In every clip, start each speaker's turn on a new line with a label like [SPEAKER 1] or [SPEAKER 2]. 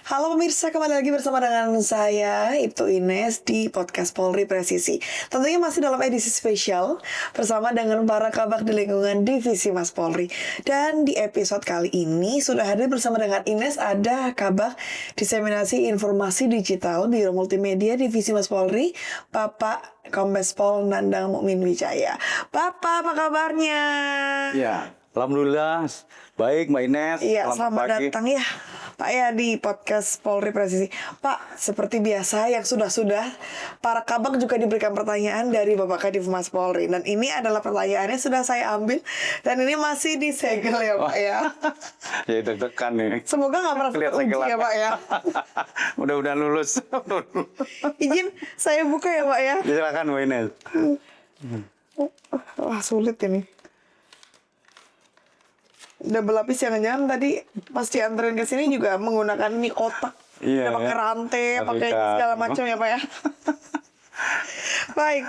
[SPEAKER 1] Halo pemirsa, kembali lagi bersama dengan saya, Ibtu Ines di podcast Polri Presisi. Tentunya masih dalam edisi spesial bersama dengan para kabak di lingkungan Divisi Mas Polri. Dan di episode kali ini sudah hadir bersama dengan Ines ada kabak diseminasi informasi digital Biro Multimedia Divisi Mas Polri, Bapak Kombes Pol Nandang Mukmin Wijaya. Bapak, apa kabarnya?
[SPEAKER 2] Ya, alhamdulillah baik Mbak Ines.
[SPEAKER 1] Iya, selamat
[SPEAKER 2] pagi.
[SPEAKER 1] datang ya Pak ya di podcast Polri Presisi. Pak, seperti biasa yang sudah-sudah para kabak juga diberikan pertanyaan dari Bapak Kadif Mas Polri. Dan ini adalah pertanyaannya sudah saya ambil dan ini masih disegel ya Pak ya.
[SPEAKER 2] Ya deg-degan nih.
[SPEAKER 1] Semoga nggak merasa
[SPEAKER 2] Lihat
[SPEAKER 1] teruji
[SPEAKER 2] segelan.
[SPEAKER 1] ya Pak ya.
[SPEAKER 2] Mudah-mudahan lulus.
[SPEAKER 1] Izin saya buka ya Pak ya.
[SPEAKER 2] Silakan Mbak Ines.
[SPEAKER 1] Wah sulit ini. Double lapis jangan-jangan tadi pas dianterin ke sini juga menggunakan ini kotak.
[SPEAKER 2] Iya,
[SPEAKER 1] Udah pakai
[SPEAKER 2] ya.
[SPEAKER 1] rantai, pakai
[SPEAKER 2] Pakai
[SPEAKER 1] segala macam ya Pak ya. Baik,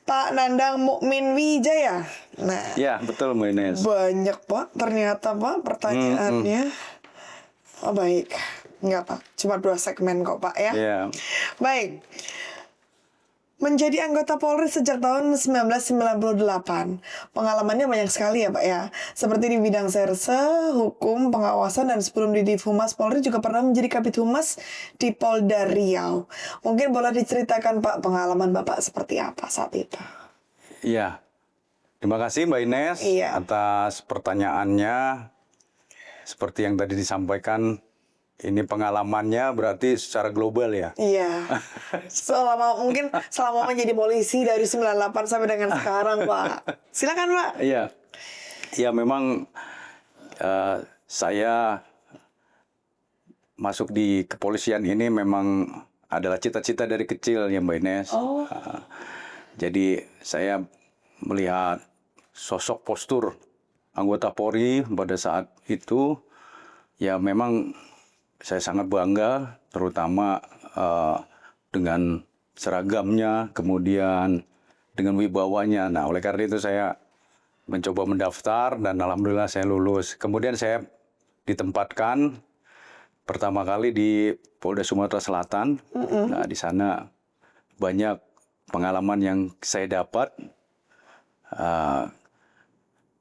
[SPEAKER 1] Pak Nandang Mukmin Wijaya. Nah,
[SPEAKER 2] Ya, betul Mbak Ines.
[SPEAKER 1] banyak Pak ternyata Pak pertanyaannya. Oh baik, nggak Pak, cuma 2 segmen kok Pak ya.
[SPEAKER 2] Ya,
[SPEAKER 1] Baik. Menjadi anggota Polri sejak tahun 1998. Pengalamannya banyak sekali ya Pak ya. Seperti di bidang serse, hukum, pengawasan, dan sebelum di Divhumas Polri juga pernah menjadi Kabid Humas di Polda Riau. Mungkin boleh diceritakan Pak pengalaman Bapak seperti apa saat itu?
[SPEAKER 2] iya. Terima kasih Mbak Ines
[SPEAKER 1] Iya.
[SPEAKER 2] atas pertanyaannya. Seperti yang tadi disampaikan, ini pengalamannya berarti secara global ya.
[SPEAKER 1] Iya. Selama menjadi polisi dari 98 sampai dengan sekarang Pak. Silakan Pak.
[SPEAKER 2] Iya. Ya memang saya masuk di kepolisian ini memang adalah cita-cita dari kecil ya Mbak Ines.
[SPEAKER 1] Oh.
[SPEAKER 2] Jadi saya melihat sosok postur anggota Polri pada saat itu, ya memang saya sangat bangga, terutama dengan seragamnya, kemudian dengan wibawanya. Nah, oleh karena itu saya mencoba mendaftar dan alhamdulillah saya lulus. Kemudian saya ditempatkan pertama kali di Polda Sumatera Selatan. Nah, di sana banyak pengalaman yang saya dapat,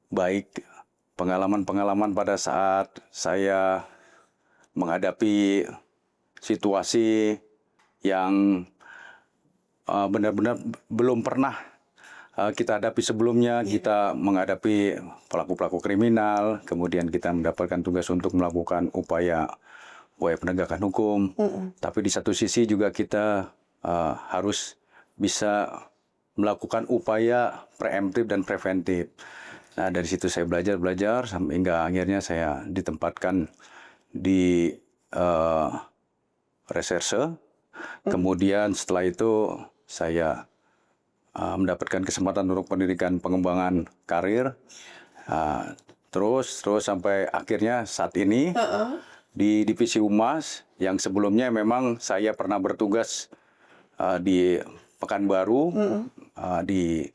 [SPEAKER 2] baik pengalaman-pengalaman pada saat saya menghadapi situasi yang benar-benar belum pernah kita hadapi sebelumnya. Kita menghadapi pelaku-pelaku kriminal, kemudian kita mendapatkan tugas untuk melakukan upaya penegakan hukum. Tapi di satu sisi juga kita harus bisa melakukan upaya preemptif dan preventif. Nah, dari situ saya belajar sampai hingga akhirnya saya ditempatkan di reserse. Kemudian setelah itu saya mendapatkan kesempatan untuk pendidikan pengembangan karir. Terus sampai akhirnya saat ini di Divisi Humas, yang sebelumnya memang saya pernah bertugas di Pekanbaru, di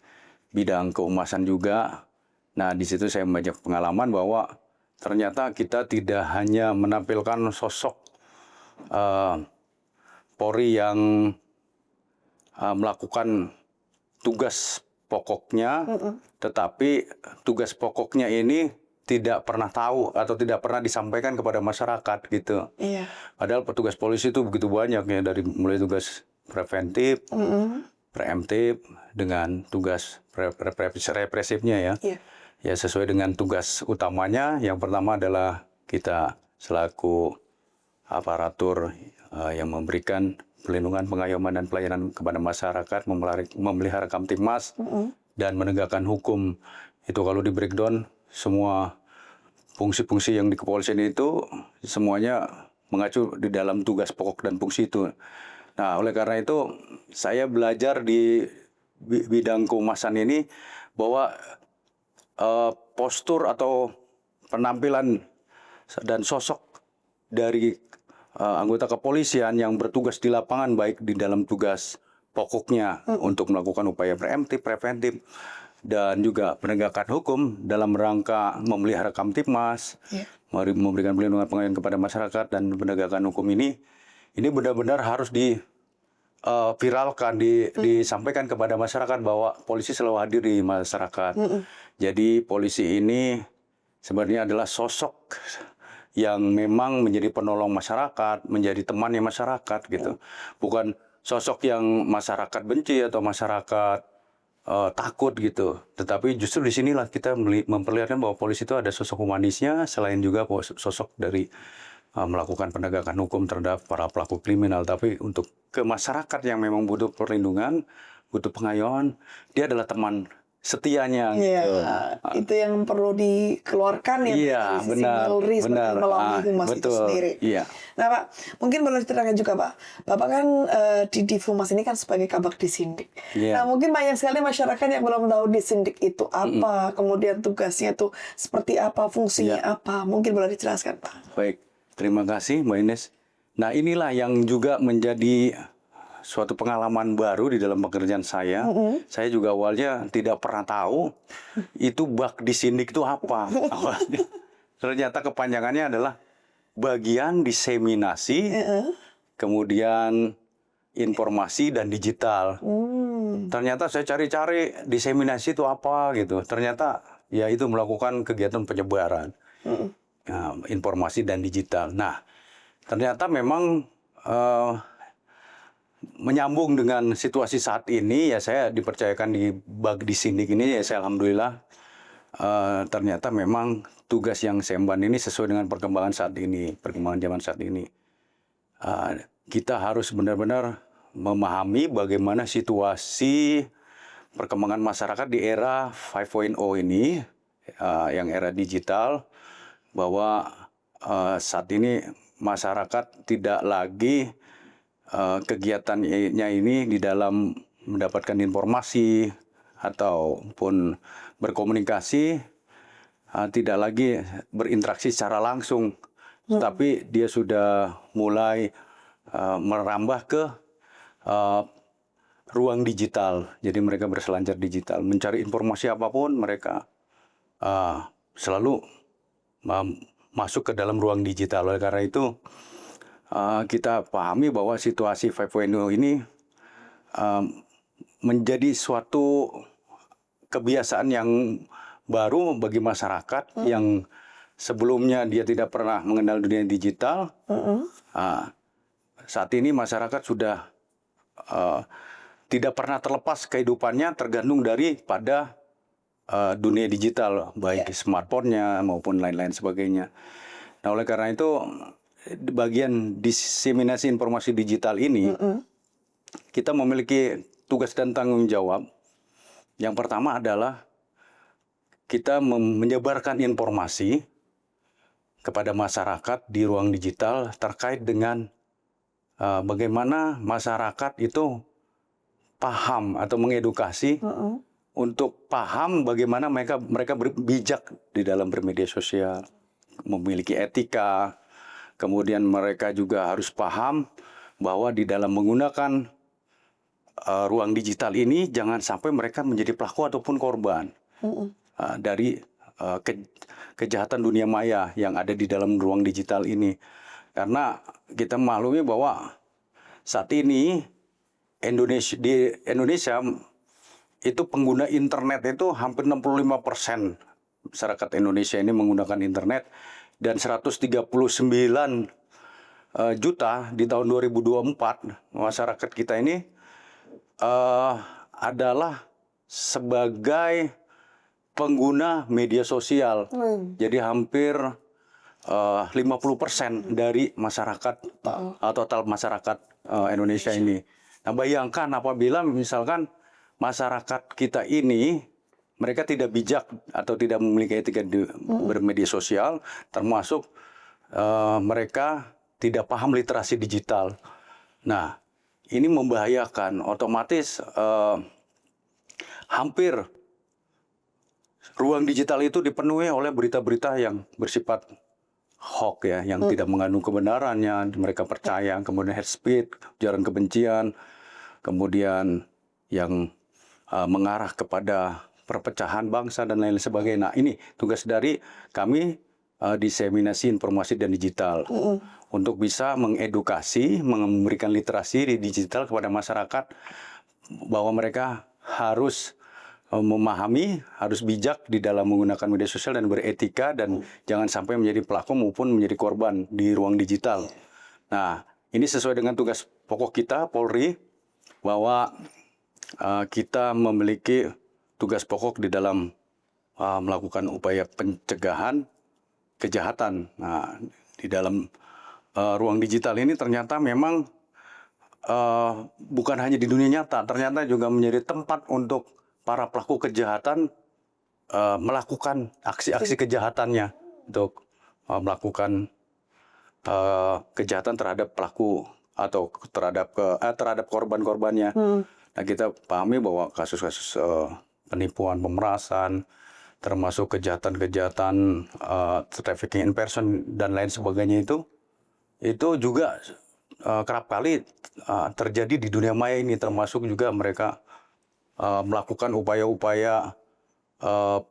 [SPEAKER 2] bidang kehumasan juga. Nah, di situ saya banyak pengalaman bahwa ternyata kita tidak hanya menampilkan sosok Polri yang melakukan tugas pokoknya, tetapi tugas pokoknya ini tidak pernah tahu atau tidak pernah disampaikan kepada masyarakat gitu.
[SPEAKER 1] Iya.
[SPEAKER 2] Padahal petugas polisi itu begitu banyak ya, dari mulai tugas preventif, preemptif, dengan tugas represifnya ya.
[SPEAKER 1] Iya.
[SPEAKER 2] Ya, sesuai dengan tugas utamanya. Yang pertama adalah kita selaku aparatur yang memberikan perlindungan, pengayoman, dan pelayanan kepada masyarakat, memelihara Kamtibmas, dan menegakkan hukum. Itu kalau di breakdown, semua fungsi-fungsi yang di kepolisian itu semuanya mengacu di dalam tugas pokok dan fungsi itu. Nah, oleh karena itu saya belajar di bidang kehumasan ini bahwa postur atau penampilan dan sosok dari anggota kepolisian yang bertugas di lapangan, baik di dalam tugas pokoknya untuk melakukan upaya preemptif, preventif, dan juga penegakan hukum dalam rangka memelihara Kamtibmas, memberikan perlindungan pengayaan kepada masyarakat dan penegakan hukum ini benar-benar harus viralkan, disampaikan kepada masyarakat bahwa polisi selalu hadir di masyarakat. Jadi polisi ini sebenarnya adalah sosok yang memang menjadi penolong masyarakat, menjadi temannya masyarakat gitu. Bukan sosok yang masyarakat benci atau masyarakat takut gitu. Tetapi justru di sinilah kita memperlihatkan bahwa polisi itu ada sosok humanisnya, selain juga sosok dari melakukan penegakan hukum terhadap para pelaku kriminal. Tapi untuk ke masyarakat yang memang butuh perlindungan, butuh pengayaan, dia adalah teman setianya.
[SPEAKER 1] Iya,
[SPEAKER 2] Gitu.
[SPEAKER 1] itu yang perlu dikeluarkan ya,
[SPEAKER 2] Iya,
[SPEAKER 1] dari sisi
[SPEAKER 2] benar,
[SPEAKER 1] Polri sebagai
[SPEAKER 2] benar.
[SPEAKER 1] melalui humas itu
[SPEAKER 2] Betul,
[SPEAKER 1] sendiri.
[SPEAKER 2] iya.
[SPEAKER 1] Nah Pak, mungkin boleh diterangkan juga Pak, Bapak kan di Divhumas ini kan sebagai kabak disindik.
[SPEAKER 2] Iya.
[SPEAKER 1] Nah mungkin banyak sekali masyarakat yang belum tahu disindik itu apa, kemudian tugasnya itu seperti apa, fungsinya apa, mungkin boleh dijelaskan Pak.
[SPEAKER 2] Baik, terima kasih Mbak Ines. Nah inilah yang juga menjadi suatu pengalaman baru di dalam pekerjaan saya. Saya juga awalnya tidak pernah tahu itu bak disindik itu apa. Ternyata kepanjangannya adalah bagian diseminasi, kemudian informasi dan digital. Ternyata saya cari-cari diseminasi itu apa gitu. Ternyata ya itu melakukan kegiatan penyebaran. Informasi dan digital. Nah, ternyata memang menyambung dengan situasi saat ini, ya saya dipercayakan di bag disindik ini, ya saya alhamdulillah ternyata memang tugas yang saya emban ini sesuai dengan perkembangan saat ini, perkembangan zaman saat ini. Kita harus benar-benar memahami bagaimana situasi perkembangan masyarakat di era 5.0 ini, yang era digital, bahwa saat ini masyarakat tidak lagi kegiatannya ini di dalam mendapatkan informasi ataupun berkomunikasi, tidak lagi berinteraksi secara langsung, tapi dia sudah mulai merambah ke ruang digital. Jadi mereka berselancar digital, mencari informasi apapun mereka selalu masuk ke dalam ruang digital. Oleh karena itu kita pahami bahwa situasi 5.0 ini menjadi suatu kebiasaan yang baru bagi masyarakat yang sebelumnya dia tidak pernah mengenal dunia digital. Saat ini masyarakat sudah tidak pernah terlepas kehidupannya tergantung daripada dunia digital, baik smartphone-nya maupun lain-lain sebagainya. Nah, oleh karena itu bagian diseminasi informasi digital ini, kita memiliki tugas dan tanggung jawab. Yang pertama adalah kita menyebarkan informasi kepada masyarakat di ruang digital terkait dengan bagaimana masyarakat itu paham atau mengedukasi untuk paham bagaimana mereka bijak di dalam bermedia sosial, memiliki etika. Kemudian mereka juga harus paham bahwa di dalam menggunakan ruang digital ini jangan sampai mereka menjadi pelaku ataupun korban dari kejahatan dunia maya yang ada di dalam ruang digital ini. Karena kita maklumi bahwa saat ini di Indonesia itu pengguna internet itu hampir 65% masyarakat Indonesia ini menggunakan internet. Dan 139 juta di tahun 2024 masyarakat kita ini adalah sebagai pengguna media sosial. Jadi hampir 50% dari masyarakat total masyarakat Indonesia ini. Nah, bayangkan apabila misalkan masyarakat kita ini mereka tidak bijak atau tidak memiliki etika bermedia sosial, termasuk mereka tidak paham literasi digital. Nah, ini membahayakan. Otomatis hampir ruang digital itu dipenuhi oleh berita-berita yang bersifat hoax ya, yang tidak mengandung kebenarannya, mereka percaya, kemudian hate speech, ujaran kebencian, kemudian yang mengarah kepada perpecahan bangsa dan lain sebagainya. Nah, ini tugas dari kami diseminasi informasi dan digital untuk bisa mengedukasi, memberikan literasi di digital kepada masyarakat bahwa mereka harus memahami, harus bijak di dalam menggunakan media sosial dan beretika dan jangan sampai menjadi pelaku maupun menjadi korban di ruang digital. Nah, ini sesuai dengan tugas pokok kita Polri bahwa kita memiliki tugas pokok di dalam melakukan upaya pencegahan kejahatan. Nah, di dalam ruang digital ini ternyata memang bukan hanya di dunia nyata, ternyata juga menjadi tempat untuk para pelaku kejahatan melakukan aksi-aksi kejahatannya untuk melakukan kejahatan terhadap pelaku atau terhadap korban-korbannya. Nah, kita pahami bahwa kasus-kasus penipuan, pemerasan, termasuk kejahatan-kejahatan trafficking in person dan lain sebagainya itu juga kerap kali terjadi di dunia maya ini, termasuk juga mereka melakukan upaya-upaya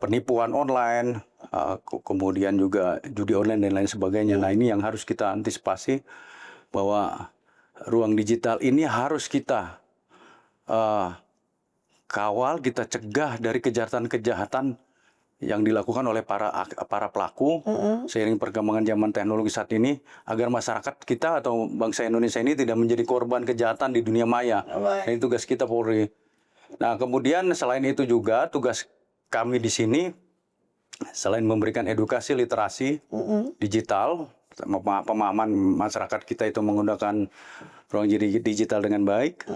[SPEAKER 2] penipuan online, kemudian juga judi online dan lain sebagainya. Nah, ini yang harus kita antisipasi bahwa ruang digital ini harus kita kawal, kita cegah dari kejahatan-kejahatan yang dilakukan oleh para pelaku seiring perkembangan zaman teknologi saat ini, agar masyarakat kita atau bangsa Indonesia ini tidak menjadi korban kejahatan di dunia maya. Ini tugas kita Polri. Nah, kemudian selain itu juga tugas kami di sini selain memberikan edukasi literasi digital, pemahaman masyarakat kita itu menggunakan ruang digital dengan baik,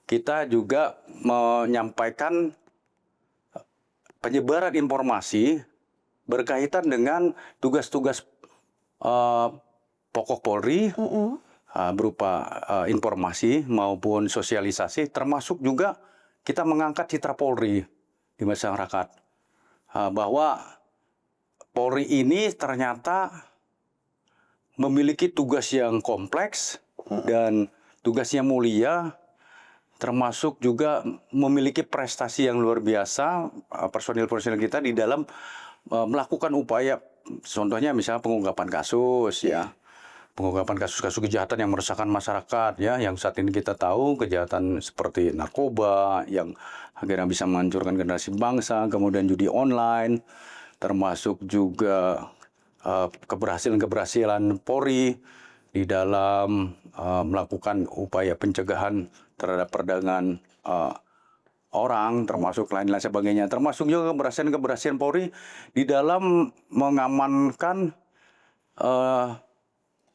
[SPEAKER 2] kita juga menyampaikan penyebaran informasi berkaitan dengan tugas-tugas pokok Polri berupa informasi maupun sosialisasi, termasuk juga kita mengangkat citra Polri di masyarakat bahwa Polri ini ternyata memiliki tugas yang kompleks dan tugasnya mulia, termasuk juga memiliki prestasi yang luar biasa personil-personil kita di dalam melakukan upaya, contohnya misalnya pengungkapan kasus ya. Pengungkapan kasus-kasus kejahatan yang meresahkan masyarakat ya, yang saat ini kita tahu kejahatan seperti narkoba yang akhirnya bisa menghancurkan generasi bangsa, kemudian judi online, termasuk juga keberhasilan Polri di dalam melakukan upaya pencegahan terhadap perdagangan orang, termasuk lain-lain sebagainya, termasuk juga keberhasilan Polri di dalam mengamankan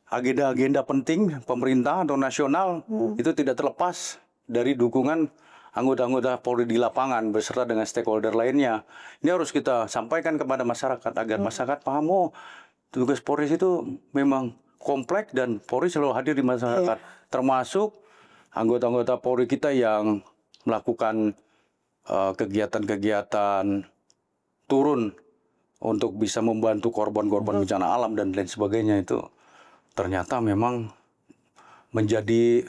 [SPEAKER 2] agenda-agenda penting pemerintah atau nasional itu tidak terlepas dari dukungan anggota-anggota Polri di lapangan beserta dengan stakeholder lainnya. Ini harus kita sampaikan kepada masyarakat agar masyarakat paham, tugas Polri itu memang kompleks dan Polri selalu hadir di masyarakat. Termasuk anggota-anggota Polri kita yang melakukan kegiatan-kegiatan turun untuk bisa membantu korban-korban bencana alam dan lain sebagainya, itu ternyata memang menjadi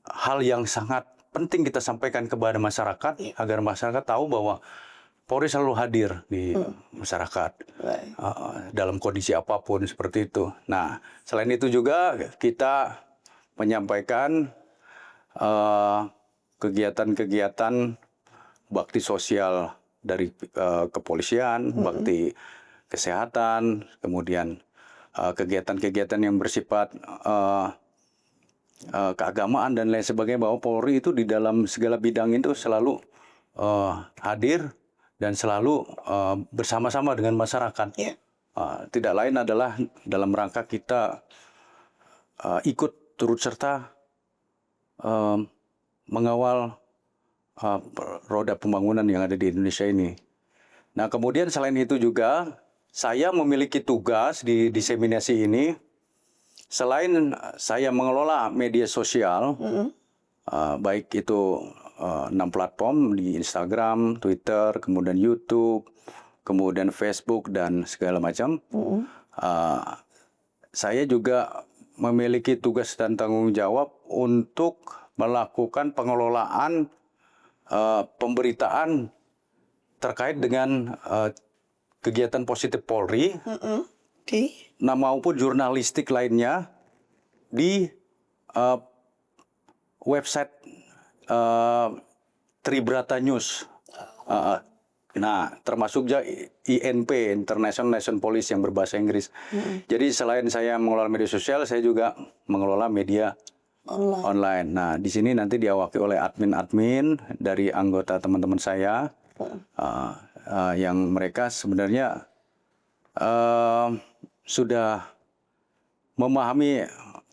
[SPEAKER 2] hal yang sangat penting kita sampaikan kepada masyarakat agar masyarakat tahu bahwa Polri selalu hadir di masyarakat dalam kondisi apapun seperti itu. Nah, selain itu juga kita menyampaikan kegiatan-kegiatan bakti sosial dari kepolisian, bakti kesehatan, kemudian kegiatan-kegiatan yang bersifat keagamaan dan lain sebagainya, bahwa Polri itu di dalam segala bidang itu selalu hadir dan selalu bersama-sama dengan masyarakat. Tidak lain adalah dalam rangka kita ikut turut serta mengawal roda pembangunan yang ada di Indonesia ini. Nah, kemudian selain itu juga saya memiliki tugas di diseminasi ini. Selain saya mengelola media sosial, baik itu 6 platform di Instagram, Twitter, kemudian YouTube, kemudian Facebook dan segala macam. Saya juga memiliki tugas dan tanggung jawab untuk melakukan pengelolaan pemberitaan terkait dengan kegiatan positif Polri, maupun jurnalistik lainnya di website Tribrata News. Nah, termasuk juga INP, International Nation Police yang berbahasa Inggris. Jadi selain saya mengelola media sosial, saya juga mengelola media online. Nah, di sini nanti diawaki oleh admin-admin dari anggota teman-teman saya, yang mereka sebenarnya sudah memahami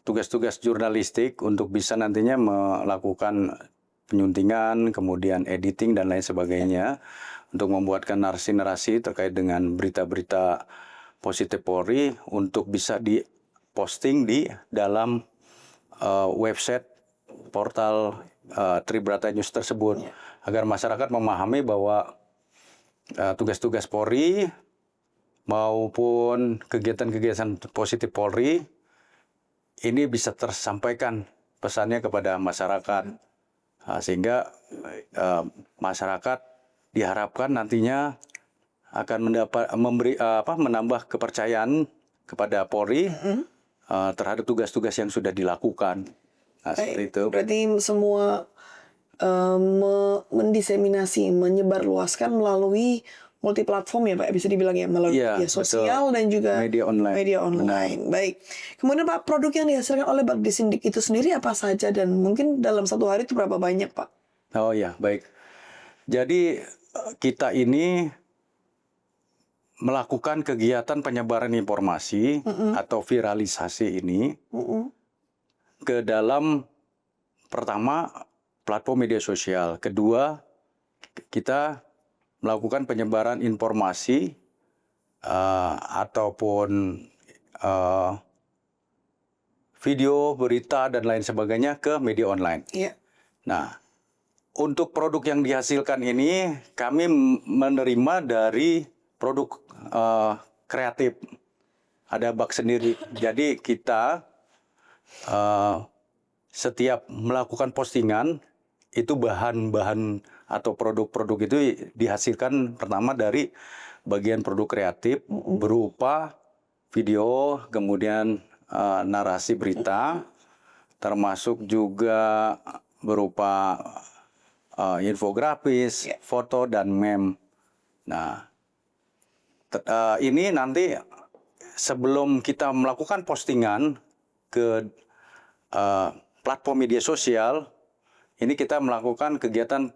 [SPEAKER 2] tugas-tugas jurnalistik untuk bisa nantinya melakukan penyuntingan, kemudian editing dan lain sebagainya untuk membuatkan narasi-narasi terkait dengan berita-berita positif Polri untuk bisa diposting di dalam website portal Tribrata News tersebut agar masyarakat memahami bahwa tugas-tugas Polri maupun kegiatan-kegiatan positif Polri ini bisa tersampaikan pesannya kepada masyarakat, sehingga masyarakat diharapkan nantinya akan menambah kepercayaan kepada Polri terhadap tugas-tugas yang sudah dilakukan. Nah, seperti itu.
[SPEAKER 1] Berarti semua mendiseminasi, menyebarluaskan melalui multiplatform ya Pak, bisa dibilang ya, melalui media sosial dan juga
[SPEAKER 2] media online.
[SPEAKER 1] Baik. Kemudian Pak, produk yang dihasilkan oleh Bagdi Sindik itu sendiri apa saja dan mungkin dalam satu hari itu berapa banyak Pak?
[SPEAKER 2] Oh ya, baik. Jadi kita ini melakukan kegiatan penyebaran informasi atau viralisasi ini ke dalam, pertama, platform media sosial. Kedua, kita melakukan penyebaran informasi ataupun video, berita, dan lain sebagainya ke media online. Nah, untuk produk yang dihasilkan ini, kami menerima dari produk kreatif. Ada bak sendiri. Jadi kita setiap melakukan postingan, itu bahan-bahan atau produk-produk itu dihasilkan pertama dari bagian produk kreatif berupa video, kemudian narasi berita, termasuk juga berupa infografis, foto, dan meme. Nah, ini nanti sebelum kita melakukan postingan ke platform media sosial, ini kita melakukan kegiatan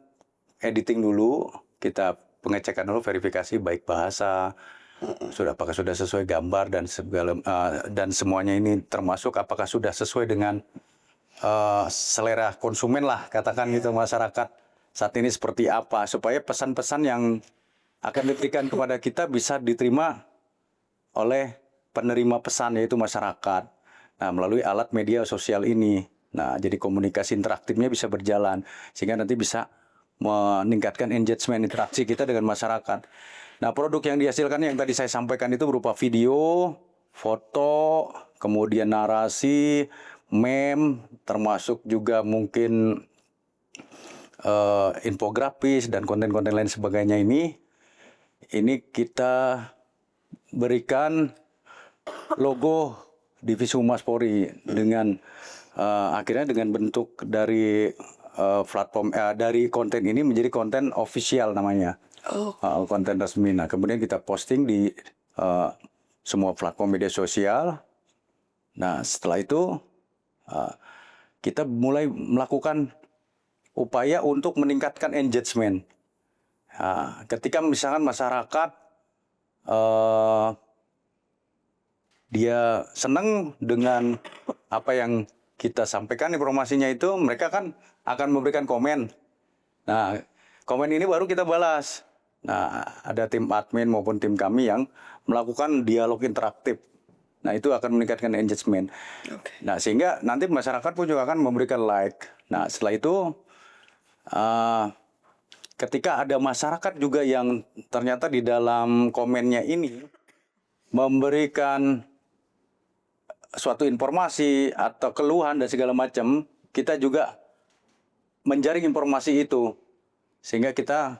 [SPEAKER 2] editing dulu, kita pengecekan dulu, verifikasi baik bahasa, apakah sudah sesuai gambar dan semuanya ini termasuk apakah sudah sesuai dengan selera konsumen lah, katakan gitu, masyarakat saat ini seperti apa, supaya pesan-pesan yang akan diberikan kepada kita bisa diterima oleh penerima pesan, yaitu masyarakat. Nah, melalui alat media sosial ini. Nah, jadi komunikasi interaktifnya bisa berjalan, sehingga nanti bisa meningkatkan engagement interaksi kita dengan masyarakat. Nah, produk yang dihasilkan yang tadi saya sampaikan itu berupa video, foto, kemudian narasi, meme, termasuk juga mungkin infografis dan konten-konten lain sebagainya ini kita berikan logo Divisi Humas Polri dengan akhirnya dengan bentuk dari platform dari konten ini menjadi konten official namanya, konten resmi. Nah, kemudian kita posting di semua platform media sosial. Nah, setelah itu kita mulai melakukan upaya untuk meningkatkan engagement. Ketika misalkan masyarakat dia senang dengan apa yang kita sampaikan informasinya itu, mereka kan akan memberikan komen. Nah, komen ini baru kita balas. Nah, ada tim admin maupun tim kami yang melakukan dialog interaktif. Nah, itu akan meningkatkan engagement. Nah, sehingga nanti masyarakat pun juga akan memberikan like. Nah, setelah itu ketika ada masyarakat juga yang ternyata di dalam komennya ini memberikan suatu informasi atau keluhan dan segala macam, kita juga menjaring informasi itu. sehingga kita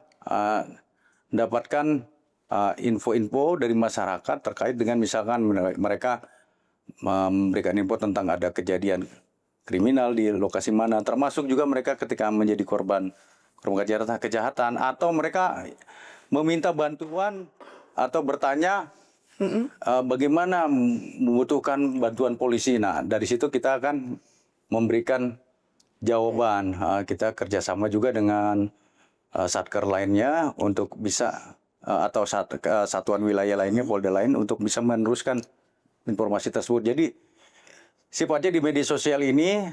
[SPEAKER 2] mendapatkan info-info dari masyarakat terkait dengan misalkan mereka memberikan info tentang ada kejadian kriminal di lokasi mana, termasuk juga mereka ketika menjadi korban kejahatan atau mereka meminta bantuan atau bertanya bagaimana membutuhkan bantuan polisi. Nah, dari situ kita akan memberikan jawaban. Kita kerjasama juga dengan satker lainnya untuk bisa atau satuan wilayah lainnya, Polda lain untuk bisa meneruskan informasi tersebut. Jadi sifatnya di media sosial ini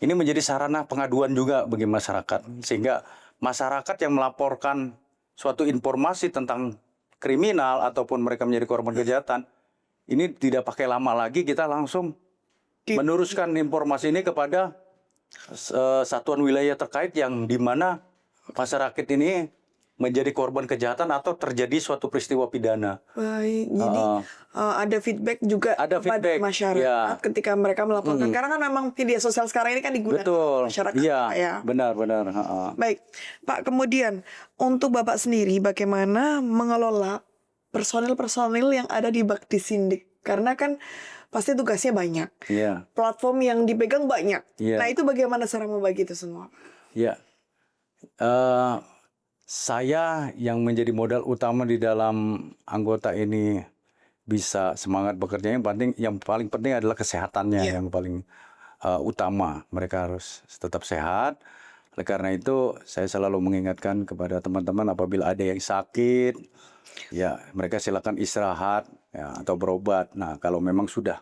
[SPEAKER 2] menjadi sarana pengaduan juga bagi masyarakat, sehingga masyarakat yang melaporkan suatu informasi tentang kriminal ataupun mereka menjadi korban kejahatan, ini tidak pakai lama lagi, kita langsung meneruskan informasi ini kepada satuan wilayah terkait yang di mana masyarakat ini menjadi korban kejahatan atau terjadi suatu peristiwa pidana.
[SPEAKER 1] Baik, jadi ada feedback juga
[SPEAKER 2] Ada
[SPEAKER 1] kepada
[SPEAKER 2] feedback,
[SPEAKER 1] masyarakat ketika mereka melaporkan. Karena kan memang media sosial sekarang ini kan digunakan
[SPEAKER 2] Betul,
[SPEAKER 1] masyarakat.
[SPEAKER 2] iya,
[SPEAKER 1] Pak, ya.
[SPEAKER 2] benar.
[SPEAKER 1] Baik, Pak, kemudian untuk Bapak sendiri bagaimana mengelola personil-personil yang ada di Baktisindik? Karena kan pasti tugasnya banyak.
[SPEAKER 2] Iya.
[SPEAKER 1] Platform yang dipegang banyak.
[SPEAKER 2] Iya.
[SPEAKER 1] Nah, itu bagaimana cara membagi itu semua?
[SPEAKER 2] Ya, saya yang menjadi modal utama di dalam anggota ini bisa semangat bekerja. Yang paling penting adalah kesehatannya, yang paling utama. Mereka harus tetap sehat. Oleh karena itu, saya selalu mengingatkan kepada teman-teman apabila ada yang sakit, ya mereka silakan istirahat ya, atau berobat. Nah, kalau memang sudah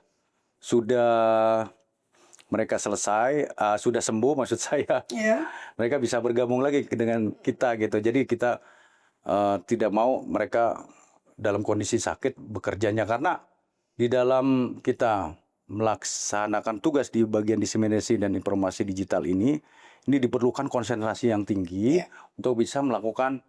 [SPEAKER 2] mereka selesai, sudah sembuh maksud saya, mereka bisa bergabung lagi dengan kita gitu. Jadi kita tidak mau mereka dalam kondisi sakit bekerjanya, karena di dalam kita melaksanakan tugas di bagian diseminasi dan informasi digital ini diperlukan konsentrasi yang tinggi untuk bisa melakukan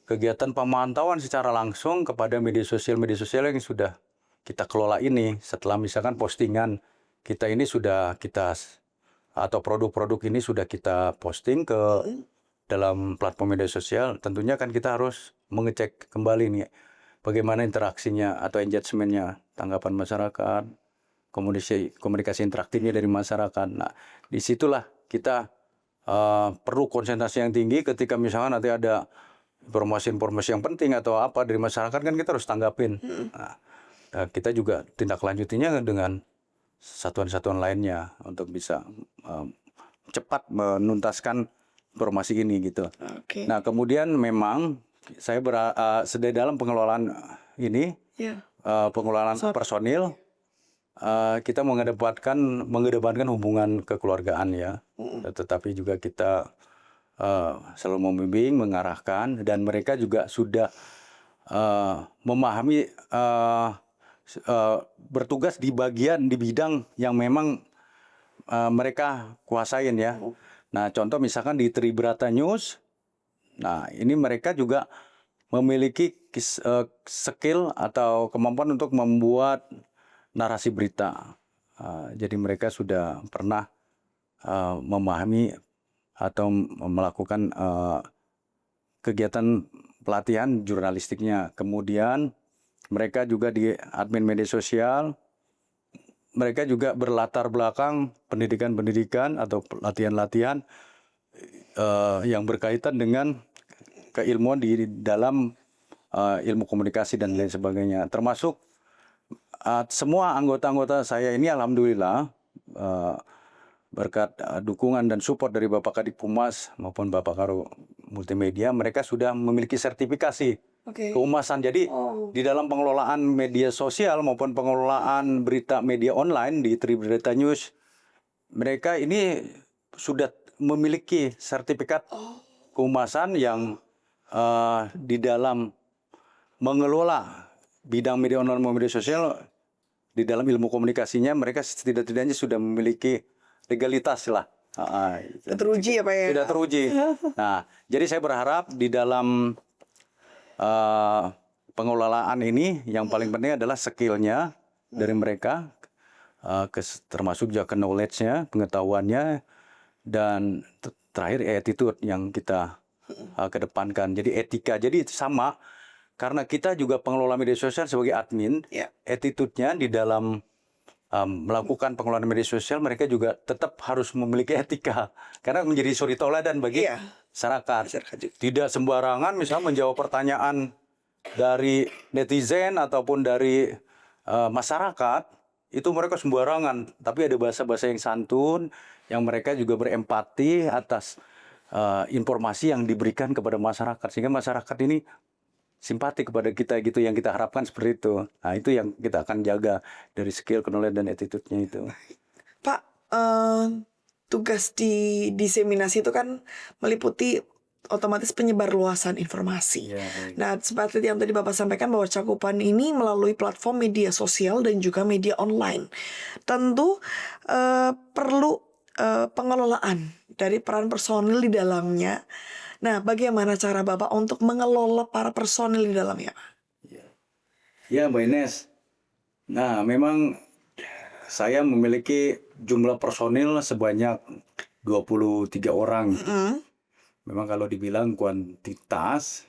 [SPEAKER 2] kegiatan pemantauan secara langsung kepada media sosial yang sudah kita kelola ini. Setelah misalkan postingan kita ini sudah kita atau produk-produk ini sudah kita posting ke dalam platform media sosial, tentunya kan kita harus mengecek kembali nih bagaimana interaksinya atau engagementnya, tanggapan masyarakat, komunikasi interaktifnya dari masyarakat. Nah, disitulah kita perlu konsentrasi yang tinggi ketika misalnya nanti ada informasi-informasi yang penting atau apa dari masyarakat, kan kita harus tanggapin. Nah, kita juga tindak lanjutinya dengan satuan-satuan lainnya untuk bisa cepat menuntaskan informasi ini gitu. Nah, kemudian memang saya sedang dalam pengelolaan ini, pengelolaan personil, kita mengedepankan hubungan kekeluargaan ya, tetapi juga kita selalu membimbing, mengarahkan, dan mereka juga sudah memahami bertugas di bidang yang memang mereka kuasain ya. Nah, contoh misalkan di Tribrata News, nah ini mereka juga memiliki skill atau kemampuan untuk membuat narasi berita. Jadi mereka sudah pernah memahami atau melakukan kegiatan pelatihan jurnalistiknya. Kemudian mereka juga di admin media sosial, mereka juga berlatar belakang pendidikan atau latihan-latihan yang berkaitan dengan keilmuan di dalam ilmu komunikasi dan lain sebagainya. Termasuk semua anggota-anggota saya ini alhamdulillah berkat dukungan dan support dari Bapak Kadip Humas maupun Bapak Karo Multimedia, mereka sudah memiliki sertifikasi kehumasan. Jadi di dalam pengelolaan media sosial maupun pengelolaan berita media online di Tribrata News, mereka ini sudah memiliki sertifikat kehumasan yang di dalam mengelola bidang media online maupun media sosial, di dalam ilmu komunikasinya mereka setidak-tidaknya sudah memiliki legalitas lah.
[SPEAKER 1] Sudah teruji ya Pak ya?
[SPEAKER 2] Sudah teruji. Nah, jadi saya berharap di dalam pengelolaan ini yang paling penting adalah skillnya dari mereka, termasuk juga knowledge-nya, pengetahuannya, dan terakhir attitude yang kita kedepankan. Jadi etika. Jadi sama karena kita juga pengelola media sosial sebagai admin,
[SPEAKER 1] Ya.
[SPEAKER 2] attitude-nya di dalam melakukan pengelolaan media sosial mereka juga tetap harus memiliki etika karena menjadi suri toladan bagi
[SPEAKER 1] Iya.
[SPEAKER 2] masyarakat.
[SPEAKER 1] Masyarakat juga.
[SPEAKER 2] Tidak sembarangan misalnya menjawab pertanyaan dari netizen ataupun dari masyarakat itu mereka sembarangan, tapi ada bahasa-bahasa yang santun yang mereka juga berempati atas informasi yang diberikan kepada masyarakat sehingga masyarakat ini simpati kepada kita gitu yang kita harapkan seperti itu. Nah, itu yang kita akan jaga dari skill, knowledge dan attitude-nya itu.
[SPEAKER 1] Pak, tugas di diseminasi itu kan meliputi otomatis penyebarluasan informasi.
[SPEAKER 2] Ya, baik.
[SPEAKER 1] Nah, seperti yang tadi Bapak sampaikan bahwa cakupan ini melalui platform media sosial dan juga media online. Tentu perlu pengelolaan dari peran personil di dalamnya. Nah, bagaimana cara Bapak untuk mengelola para personil di dalamnya, Pak?
[SPEAKER 2] Ya, Mbak Ines. Nah, memang saya memiliki jumlah personil sebanyak 23 orang. Memang kalau dibilang kuantitas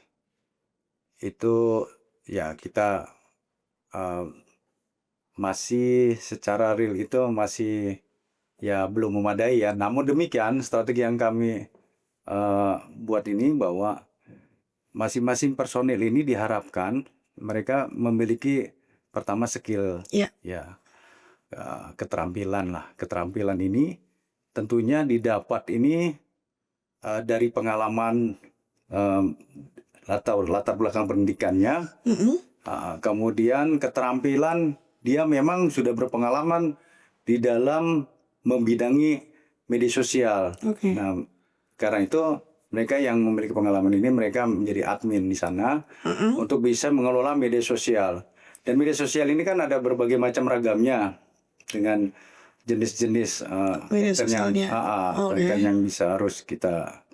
[SPEAKER 2] itu ya kita masih secara real itu masih ya belum memadai ya. Namun demikian strategi yang kami buat ini bahwa masing-masing personil ini diharapkan mereka memiliki pertama skill,
[SPEAKER 1] Ya.
[SPEAKER 2] ya keterampilan lah. Keterampilan ini tentunya didapat ini dari pengalaman latar belakang pendidikannya. Kemudian keterampilan dia memang sudah berpengalaman di dalam membidangi media sosial.
[SPEAKER 1] Oke.
[SPEAKER 2] Nah, karena itu mereka yang memiliki pengalaman ini mereka menjadi admin di sana untuk bisa mengelola media sosial. Dan media sosial ini kan ada berbagai macam ragamnya dengan jenis-jenis
[SPEAKER 1] Media
[SPEAKER 2] konten
[SPEAKER 1] sosialnya.
[SPEAKER 2] konten yang bisa harus kita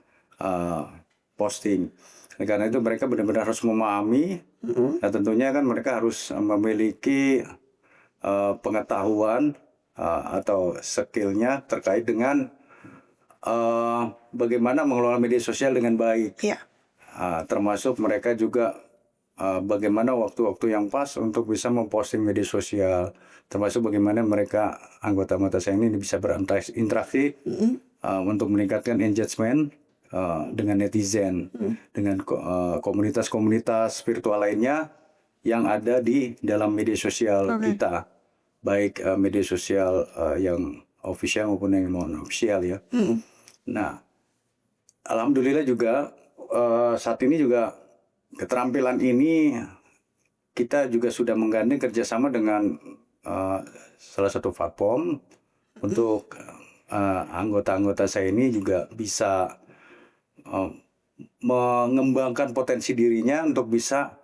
[SPEAKER 2] posting. Nah, karena itu mereka benar-benar harus memahami. Nah, tentunya kan mereka harus memiliki pengetahuan atau skillnya terkait dengan bagaimana mengelola media sosial dengan baik.
[SPEAKER 1] Ya.
[SPEAKER 2] Termasuk mereka juga bagaimana waktu-waktu yang pas untuk bisa memposting media sosial. Termasuk bagaimana mereka anggota-anggota saya ini bisa berinteraksi untuk meningkatkan engagement dengan netizen, dengan komunitas-komunitas virtual lainnya yang ada di dalam media sosial kita, baik media sosial yang official maupun yang non official ya. Nah, alhamdulillah juga saat ini juga keterampilan ini kita juga sudah menggandeng kerjasama dengan salah satu platform untuk anggota-anggota saya ini juga bisa mengembangkan potensi dirinya untuk bisa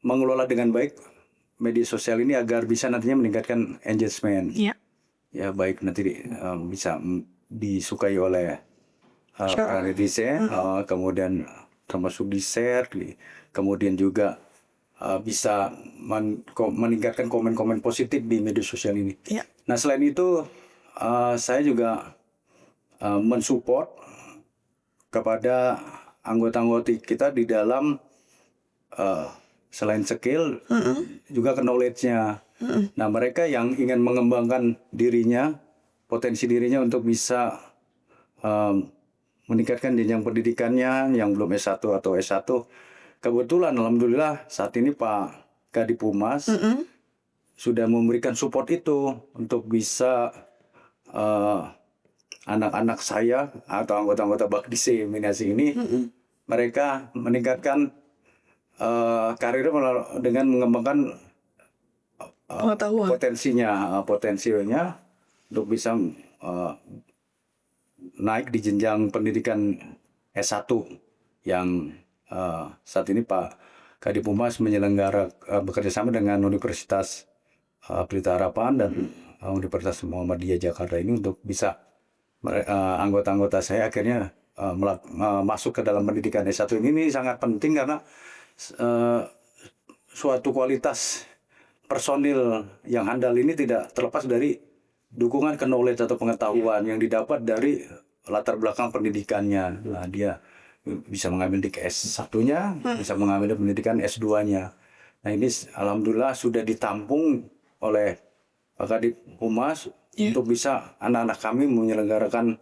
[SPEAKER 2] mengelola dengan baik media sosial ini agar bisa nantinya meningkatkan engagement.
[SPEAKER 1] Ya.
[SPEAKER 2] Ya baik nanti bisa disukai oleh para netizen, kemudian termasuk di share, kemudian juga bisa meningkatkan komen-komen positif di media sosial ini.
[SPEAKER 1] Ya.
[SPEAKER 2] Nah selain itu saya juga mensupport kepada anggota-anggota kita di dalam selain skill juga knowledge-nya. Nah mereka yang ingin mengembangkan dirinya, potensi dirinya untuk bisa meningkatkan jenjang pendidikannya yang belum S1 atau S1. Kebetulan alhamdulillah saat ini Pak Kadip Humas sudah memberikan support itu untuk bisa anak-anak saya atau anggota-anggota Bakdiseminasi ini mereka meningkatkan karir dengan mengembangkan potensinya untuk bisa naik di jenjang pendidikan S1 yang saat ini Pak Kadip Humas bekerja sama dengan Universitas Pelita Harapan dan Universitas Muhammadiyah Jakarta ini untuk bisa anggota-anggota saya akhirnya masuk ke dalam pendidikan S1 ini sangat penting karena suatu kualitas personil yang handal ini tidak terlepas dari dukungan knowledge atau pengetahuan yang didapat dari latar belakang pendidikannya. Nah, dia bisa mengambil di S1-nya, bisa mengambil pendidikan S2-nya. Nah ini alhamdulillah sudah ditampung oleh Pak Kadip Humas untuk bisa anak-anak kami menyelenggarakan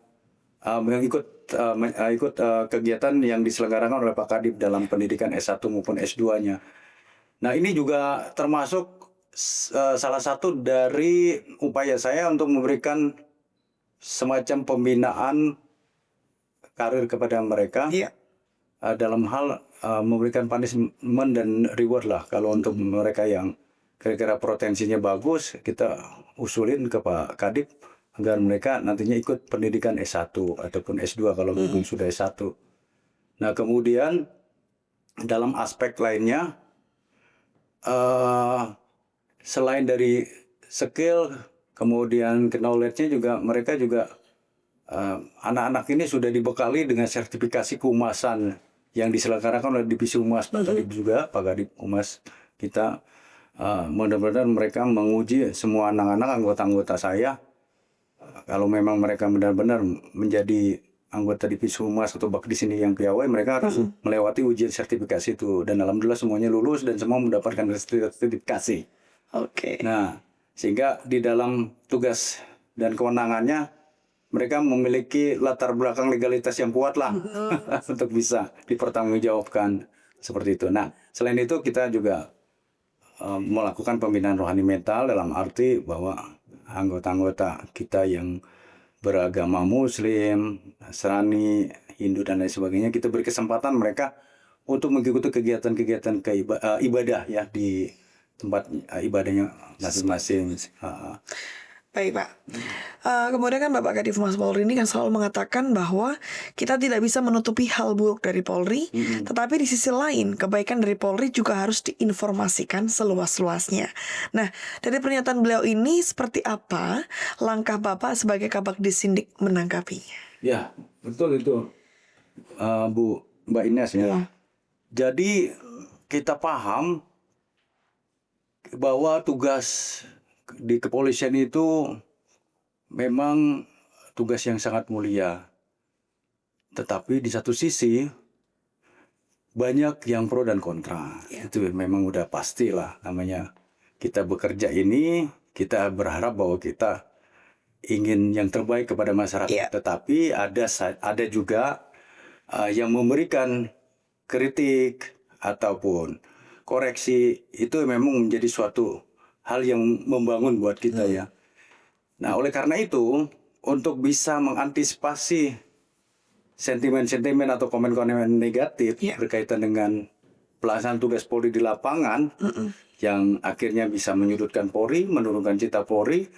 [SPEAKER 2] ikut kegiatan yang diselenggarakan oleh Pak Kadip dalam pendidikan S1 maupun S2-nya. Nah ini juga termasuk salah satu dari upaya saya untuk memberikan semacam pembinaan karir kepada mereka dalam hal memberikan punishment dan reward lah. Kalau untuk mereka yang kira-kira potensinya bagus, kita usulin ke Pak Kadip agar mereka nantinya ikut pendidikan S1 ataupun S2 kalau belum sudah S1. Nah kemudian dalam aspek lainnya, selain dari skill, kemudian knowledge-nya juga mereka juga anak-anak ini sudah dibekali dengan sertifikasi kehumasan yang diselenggarakan oleh Divisi Humas Pak Kadip juga, Pak Kadip Humas kita. Mudah-mudahan mereka menguji semua anak-anak anggota-anggota saya. Kalau memang mereka benar-benar menjadi anggota Divisi Humas atau bak di sini yang piawai, mereka harus melewati ujian sertifikasi itu. Dan alhamdulillah semuanya lulus dan semua mendapatkan sertifikasi. Nah, sehingga di dalam tugas dan kewenangannya mereka memiliki latar belakang legalitas yang kuat lah untuk bisa dipertanggungjawabkan seperti itu. Nah, selain itu kita juga melakukan pembinaan rohani mental dalam arti bahwa anggota-anggota kita yang beragama Muslim, Nasrani, Hindu dan lain sebagainya, kita beri kesempatan mereka untuk mengikuti kegiatan-kegiatan ibadah ya di tempat ibadahnya masing-masing.
[SPEAKER 1] Baik Pak. Kemudian kan Bapak Kadif Humas Polri ini kan selalu mengatakan bahwa kita tidak bisa menutupi hal buruk dari Polri, tetapi di sisi lain kebaikan dari Polri juga harus diinformasikan seluas-luasnya. Nah, dari pernyataan beliau ini seperti apa langkah Bapak sebagai Kabak Disindik menanggapinya?
[SPEAKER 2] Ya, betul itu, Mbak Ines ya. Jadi kita paham bahwa tugas di kepolisian itu memang tugas yang sangat mulia. Tetapi di satu sisi banyak yang pro dan kontra. Itu memang udah pastilah, namanya kita bekerja ini, kita berharap bahwa kita ingin yang terbaik kepada masyarakat. Tetapi ada juga yang memberikan kritik ataupun koreksi, itu memang menjadi suatu hal yang membangun buat kita ya. Nah, oleh karena itu, untuk bisa mengantisipasi sentimen-sentimen atau komen-komen negatif berkaitan dengan pelaksanaan tugas Polri di lapangan, yang akhirnya bisa menyudutkan Polri, menurunkan citra Polri,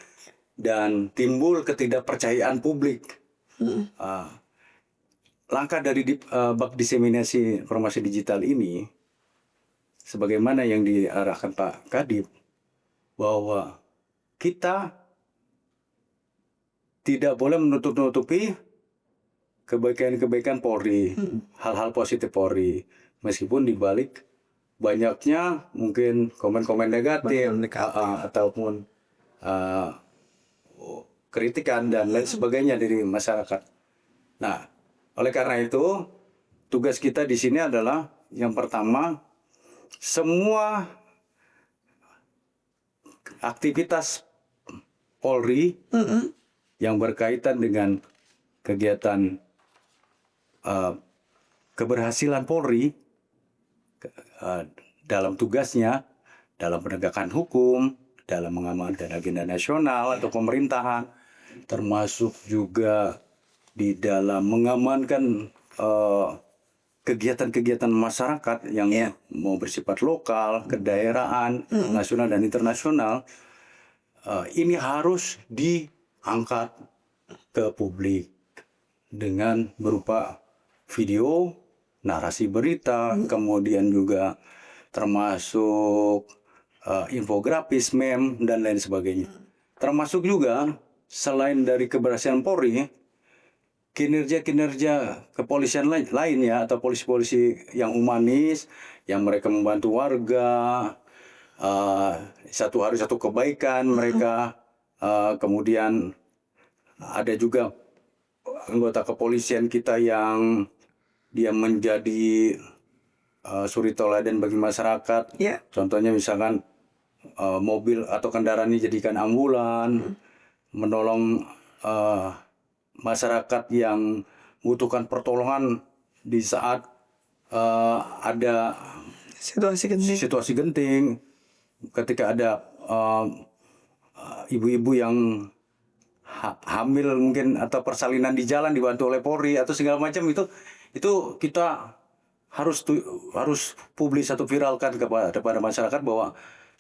[SPEAKER 2] dan timbul ketidakpercayaan publik. Langkah dari bak diseminasi informasi digital ini, sebagaimana yang diarahkan Pak Kadip, bahwa kita tidak boleh menutup-nutupi kebaikan-kebaikan Polri, hal-hal positif Polri, meskipun dibalik banyaknya mungkin komen-komen negatif ataupun kritikan dan lain sebagainya dari masyarakat. Nah, oleh karena itu tugas kita di sini adalah yang pertama, semua aktivitas Polri yang berkaitan dengan kegiatan keberhasilan Polri dalam tugasnya, dalam penegakan hukum, dalam mengamankan agenda nasional atau pemerintahan, termasuk juga di dalam mengamankan kegiatan-kegiatan masyarakat yang mau bersifat lokal, kedaerahan, nasional dan internasional, ini harus diangkat ke publik dengan berupa video, narasi berita, kemudian juga termasuk infografis, meme, dan lain sebagainya. Termasuk juga selain dari keberhasilan Polri, kinerja-kinerja kepolisian lainnya atau polisi-polisi yang humanis, yang mereka membantu warga, satu hari satu kebaikan mereka, kemudian ada juga anggota kepolisian kita yang dia menjadi suri teladan bagi masyarakat.
[SPEAKER 1] Ya.
[SPEAKER 2] Contohnya misalkan mobil atau kendaraan ini jadikan ambulan, menolong masyarakat yang membutuhkan pertolongan di saat ada situasi genting, ketika ada ibu-ibu yang hamil mungkin atau persalinan di jalan dibantu oleh Polri atau segala macam, itu kita harus publis atau viralkan kepada masyarakat bahwa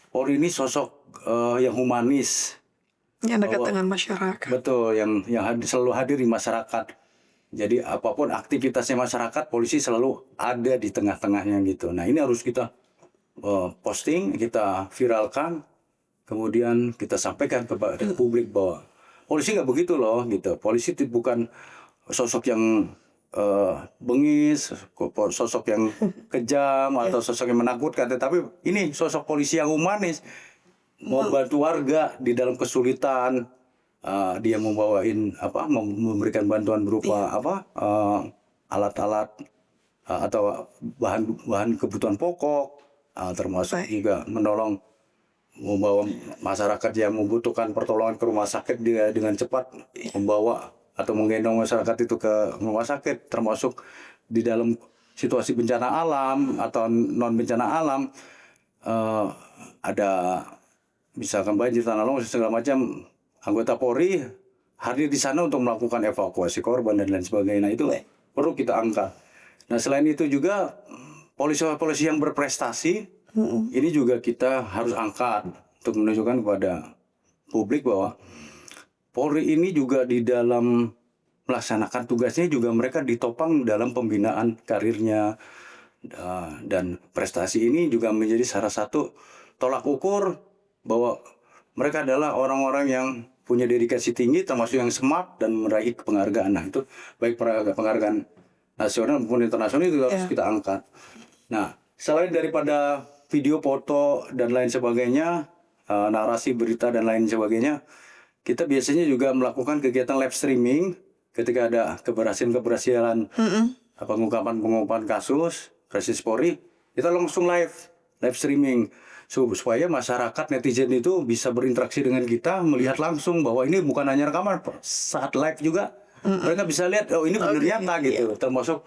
[SPEAKER 2] Polri ini sosok yang humanis,
[SPEAKER 1] yang dekat dengan masyarakat.
[SPEAKER 2] Betul, yang selalu hadir di masyarakat. Jadi apapun aktivitasnya masyarakat, polisi selalu ada di tengah-tengahnya gitu. Nah, ini harus kita posting, kita viralkan, kemudian kita sampaikan kepada publik bahwa polisi nggak begitu loh gitu. Polisi bukan sosok yang bengis, sosok yang kejam atau sosok yang menakutkan, tetapi ini sosok polisi yang humanis, membantu warga di dalam kesulitan. Dia memberikan bantuan berupa alat-alat atau bahan kebutuhan pokok, termasuk juga membawa masyarakat yang membutuhkan pertolongan ke rumah sakit dia dengan cepat membawa atau menggendong masyarakat itu ke rumah sakit, termasuk di dalam situasi bencana alam atau non bencana alam, ada misalkan banjir, tanah longsor segala macam, anggota Polri hadir di sana untuk melakukan evakuasi korban dan lain sebagainya. Nah, itu perlu kita angkat. Nah, selain itu juga polisi-polisi yang berprestasi ini juga kita harus angkat untuk menunjukkan kepada publik bahwa Polri ini juga di dalam melaksanakan tugasnya juga mereka ditopang dalam pembinaan karirnya, dan prestasi ini juga menjadi salah satu tolak ukur bahwa mereka adalah orang-orang yang punya dedikasi tinggi, termasuk yang smart dan meraih penghargaan. Nah, itu baik penghargaan nasional maupun internasional itu harus kita angkat. Nah, selain daripada video, foto dan lain sebagainya, narasi berita dan lain sebagainya, kita biasanya juga melakukan kegiatan live streaming ketika ada keberhasilan pengungkapan kasus Polri, kita langsung live streaming supaya masyarakat netizen itu bisa berinteraksi dengan kita, melihat langsung bahwa ini bukan hanya rekaman, saat live juga mereka bisa lihat ini benar nyata gitu. Termasuk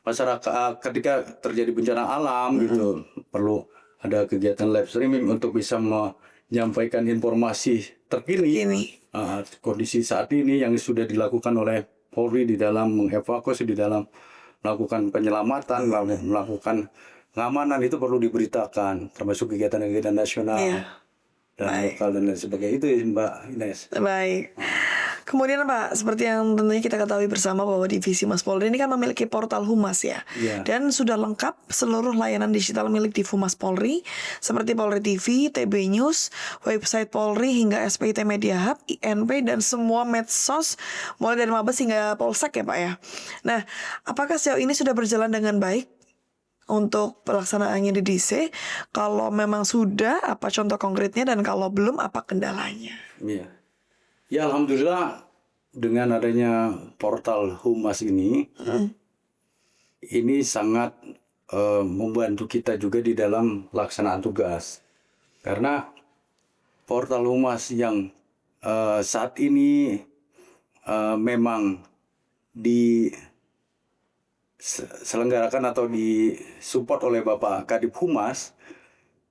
[SPEAKER 2] masyarakat ketika terjadi bencana alam gitu, perlu ada kegiatan live streaming untuk bisa menyampaikan informasi terkini kondisi saat ini yang sudah dilakukan oleh Polri di dalam mengevakuasi, di dalam melakukan penyelamatan, melakukan pengamanan, itu perlu diberitakan, termasuk kegiatan-kegiatan nasional dan lokal dan lain sebagainya. Itu ya, Mbak Ines.
[SPEAKER 1] Baik. Kemudian Pak, seperti yang tentunya kita ketahui bersama bahwa Divisi Humas Polri ini kan memiliki portal Humas ya. Dan sudah lengkap seluruh layanan digital milik Divhumas Polri seperti Polri TV, TB News, website Polri hingga SPIT Media Hub, INP dan semua medsos mulai dari Mabes hingga Polsek ya Pak ya. Nah, apakah sejauh ini sudah berjalan dengan baik untuk pelaksanaannya di DC? Kalau memang sudah, apa contoh konkretnya, dan kalau belum, apa kendalanya?
[SPEAKER 2] Ya, alhamdulillah dengan adanya portal Humas ini sangat membantu kita juga di dalam pelaksanaan tugas. Karena portal Humas yang saat ini memang diselenggarakan atau disupport oleh Bapak Kadif Humas,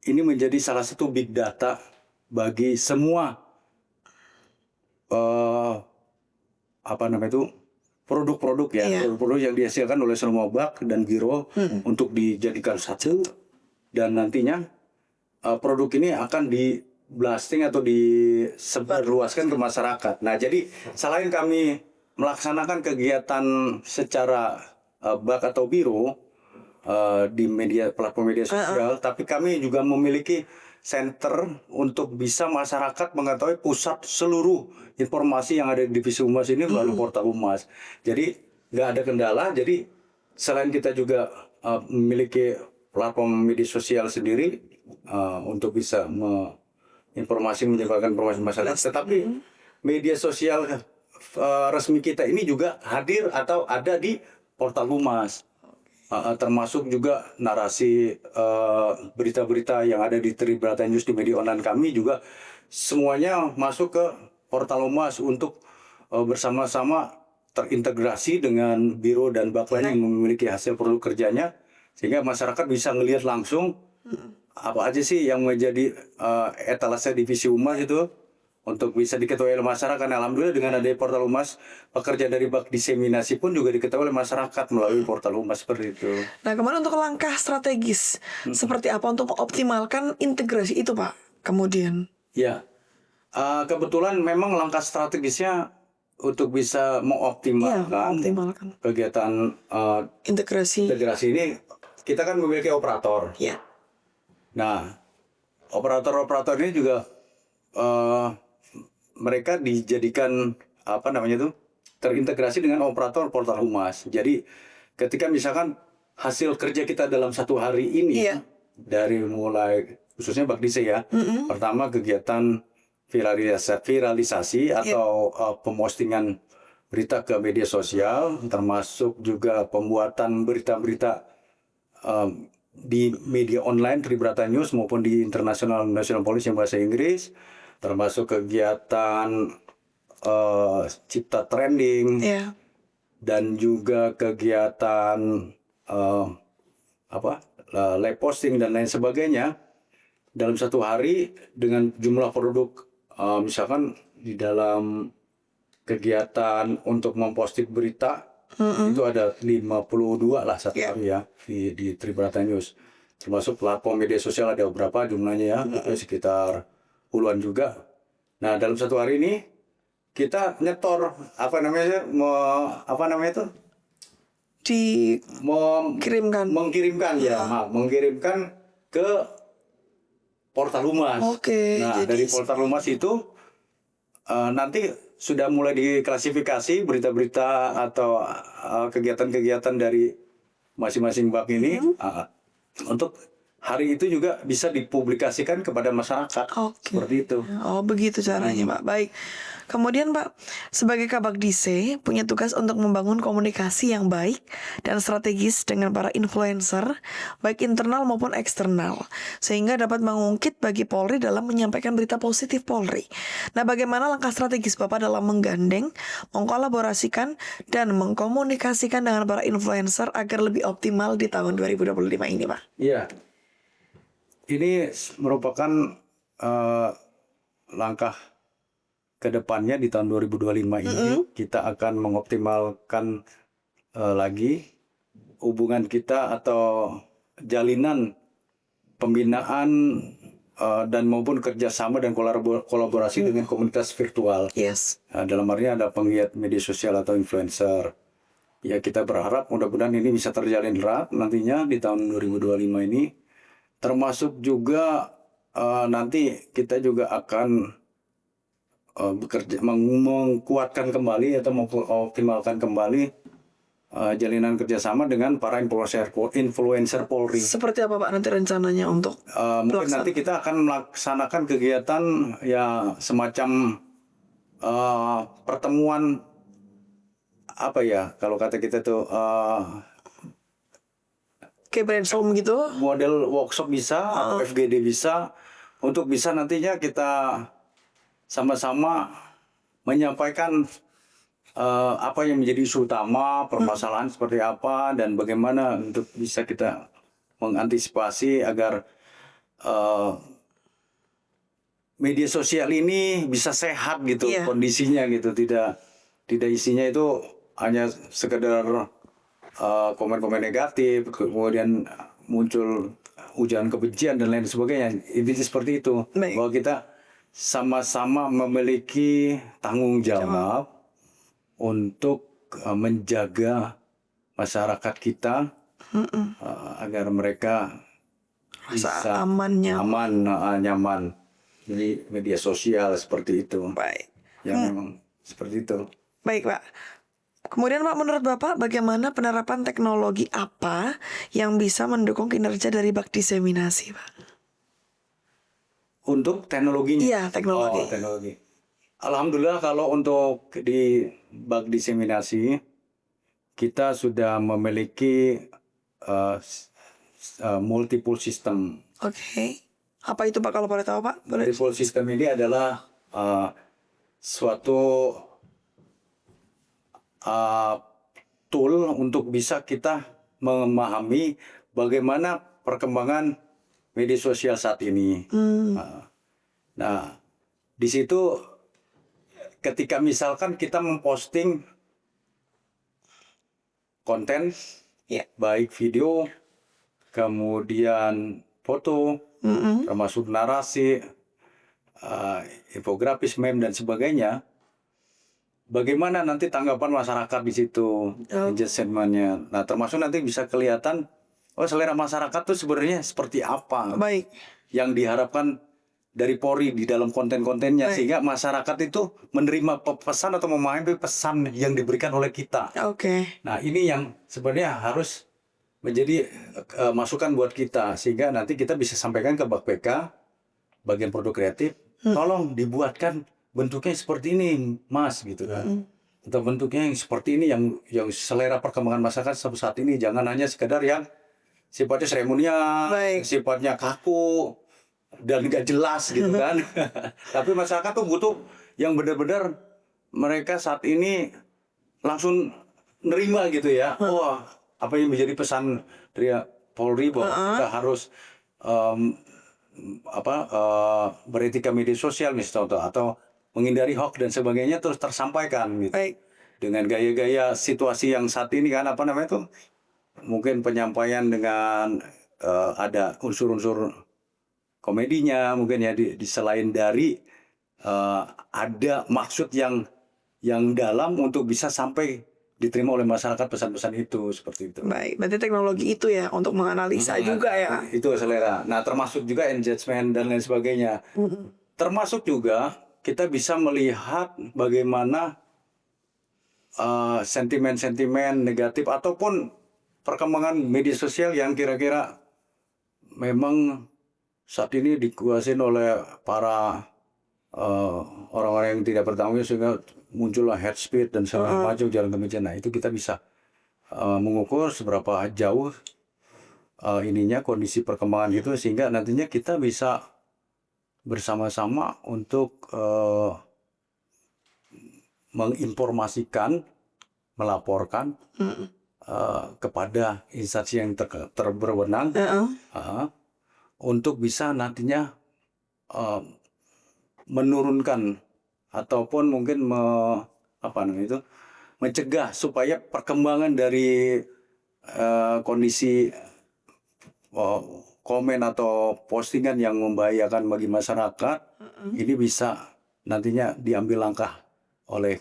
[SPEAKER 2] ini menjadi salah satu big data bagi semua produk-produk produk yang dihasilkan oleh semua bak dan biro untuk dijadikan satu, dan nantinya produk ini akan di blasting atau disebarluaskan ke masyarakat. Nah, jadi selain kami melaksanakan kegiatan secara bak atau biro di platform media sosial, tapi kami juga memiliki center untuk bisa masyarakat mengetahui pusat seluruh informasi yang ada di Divisi Humas ini melalui portal Humas. Jadi nggak ada kendala. Jadi selain kita juga memiliki platform media sosial sendiri untuk bisa menyebarkan informasi masyarakat, tetapi media sosial resmi kita ini juga hadir atau ada di portal Humas. termasuk juga narasi berita-berita yang ada di Tribrata News di media online kami juga semuanya masuk ke portal Humas untuk bersama-sama terintegrasi dengan biro dan baklan yang memiliki hasil produk kerjanya sehingga masyarakat bisa melihat langsung apa aja sih yang menjadi etalase divisi Humas itu untuk bisa diketahui oleh masyarakat. Alhamdulillah dengan adanya portal Humas, pekerja dari bak diseminasi pun juga diketahui oleh masyarakat melalui portal Humas seperti itu.
[SPEAKER 1] Nah, kemudian untuk langkah strategis seperti apa untuk mengoptimalkan integrasi itu, Pak? Kemudian.
[SPEAKER 2] Ya, kebetulan memang langkah strategisnya untuk bisa mengoptimalkan
[SPEAKER 1] mengoptimalkan
[SPEAKER 2] kegiatan
[SPEAKER 1] integrasi.
[SPEAKER 2] integrasi ini, kita kan memiliki operator.
[SPEAKER 1] Ya.
[SPEAKER 2] Nah, operator-operator ini juga mereka dijadikan apa namanya itu terintegrasi dengan operator portal Humas. Jadi ketika misalkan hasil kerja kita dalam satu hari ini dari mulai khususnya Bakdise ya, pertama kegiatan viralisasi atau pemostingan berita ke media sosial, termasuk juga pembuatan berita-berita di media online Tribrata News maupun di International National Police yang bahasa Inggris, termasuk kegiatan cipta trending dan juga kegiatan live posting dan lain sebagainya dalam satu hari dengan jumlah produk misalkan di dalam kegiatan untuk memposting berita itu ada 52 lah satu hari ya di Tribrata News, termasuk platform media sosial ada beberapa jumlahnya ya, sekitar puluhan juga. Nah dalam satu hari ini kita nyetor mengirimkan ke portal Humas. Nah dari portal Humas itu nanti sudah mulai diklasifikasi berita-berita atau kegiatan-kegiatan dari masing-masing bak ini untuk hari itu juga bisa dipublikasikan kepada masyarakat. Seperti itu.
[SPEAKER 1] Oh, begitu caranya, Pak. Baik. Kemudian, Pak, sebagai Kabakdise punya tugas untuk membangun komunikasi yang baik dan strategis dengan para influencer, baik internal maupun eksternal, sehingga dapat mengungkit bagi Polri dalam menyampaikan berita positif Polri. Nah, bagaimana langkah strategis Bapak dalam menggandeng, mengkolaborasikan, dan mengkomunikasikan dengan para influencer agar lebih optimal di tahun 2025 ini, Pak?
[SPEAKER 2] Iya. Ini merupakan langkah kedepannya di tahun 2025 ini. Kita akan mengoptimalkan lagi hubungan kita atau jalinan pembinaan dan maupun kerjasama dan kolaborasi dengan komunitas virtual. Dalam artinya ada penggiat media sosial atau influencer. Ya kita berharap mudah-mudahan ini bisa terjalin erat nantinya di tahun 2025 ini. Termasuk juga nanti kita juga akan bekerja mengkuatkan kembali atau mengoptimalkan kembali jalinan kerjasama dengan para influencer Polri.
[SPEAKER 1] Seperti apa Pak nanti rencananya untuk
[SPEAKER 2] mungkin nanti kita akan melaksanakan kegiatan ya semacam pertemuan apa ya kalau kata kita tuh
[SPEAKER 1] kayak brainstorm gitu,
[SPEAKER 2] model workshop bisa atau FGD bisa untuk bisa nantinya kita sama-sama menyampaikan apa yang menjadi isu utama, permasalahan seperti apa dan bagaimana untuk bisa kita mengantisipasi agar media sosial ini bisa sehat gitu kondisinya gitu, tidak isinya itu hanya sekedar komen-komen negatif, kemudian muncul ujaran kebencian dan lain sebagainya. Intinya seperti itu. Bahwa kita sama-sama memiliki tanggung jawab untuk menjaga masyarakat kita agar mereka bisa aman, nyaman di media sosial seperti itu.
[SPEAKER 1] Baik.
[SPEAKER 2] Ya memang seperti itu.
[SPEAKER 1] Baik Pak. Kemudian Pak, menurut Bapak bagaimana penerapan teknologi apa yang bisa mendukung kinerja dari bak diseminasi, Pak?
[SPEAKER 2] Untuk teknologinya?
[SPEAKER 1] Iya, teknologi.
[SPEAKER 2] Teknologi. Alhamdulillah kalau untuk di bak diseminasi kita sudah memiliki multiple system.
[SPEAKER 1] Oke. Apa itu Pak kalau boleh tahu Pak? Boleh.
[SPEAKER 2] Multiple system ini adalah suatu tool untuk bisa kita memahami bagaimana perkembangan media sosial saat ini. Nah, di situ ketika misalkan kita memposting konten,
[SPEAKER 1] Ya.
[SPEAKER 2] baik video, kemudian foto, termasuk narasi, infografis, meme dan sebagainya. Bagaimana nanti tanggapan masyarakat di situ, engagement-nya. Nah, termasuk nanti bisa kelihatan, selera masyarakat tuh sebenarnya seperti apa
[SPEAKER 1] Baik.
[SPEAKER 2] yang diharapkan dari Polri di dalam konten-kontennya,
[SPEAKER 1] Baik.
[SPEAKER 2] sehingga masyarakat itu menerima pesan atau memahami pesan yang diberikan oleh kita.
[SPEAKER 1] Oke.
[SPEAKER 2] Nah, ini yang sebenarnya harus menjadi masukan buat kita, sehingga nanti kita bisa sampaikan ke BAKPK, bagian produk kreatif, tolong dibuatkan bentuknya seperti ini, Mas, gitu kan. Atau bentuknya yang seperti ini, yang selera perkembangan masyarakat saat ini, jangan hanya sekedar yang sifatnya seremonial,
[SPEAKER 1] Baik.
[SPEAKER 2] sifatnya kaku dan nggak jelas gitu kan. Tapi masyarakat tuh butuh yang benar-benar mereka saat ini langsung nerima gitu ya. Wah, apa yang menjadi pesan dari Polri bahwa kita harus beretika media sosial misalnya, atau menghindari hoax dan sebagainya terus tersampaikan gitu.
[SPEAKER 1] Baik.
[SPEAKER 2] Dengan gaya-gaya situasi yang saat ini kan mungkin penyampaian dengan ada unsur-unsur komedinya mungkin ya, di selain dari ada maksud yang dalam untuk bisa sampai diterima oleh masyarakat pesan-pesan itu, seperti itu.
[SPEAKER 1] Baik, berarti teknologi itu ya untuk menganalisa juga ya.
[SPEAKER 2] Itu selera. Nah, termasuk juga engagement dan lain sebagainya. Termasuk juga kita bisa melihat bagaimana sentimen-sentimen negatif ataupun perkembangan media sosial yang kira-kira memang saat ini dikuasai oleh para orang-orang yang tidak bertanggung jawab, sehingga muncullah hate speech dan segala macam jalan kebencian. Nah, itu kita bisa mengukur seberapa jauh kondisi perkembangan itu, sehingga nantinya kita bisa bersama-sama untuk menginformasikan, melaporkan kepada instansi yang berwenang untuk bisa nantinya menurunkan ataupun mungkin mencegah supaya perkembangan dari kondisi komen atau postingan yang membahayakan bagi masyarakat ini bisa nantinya diambil langkah oleh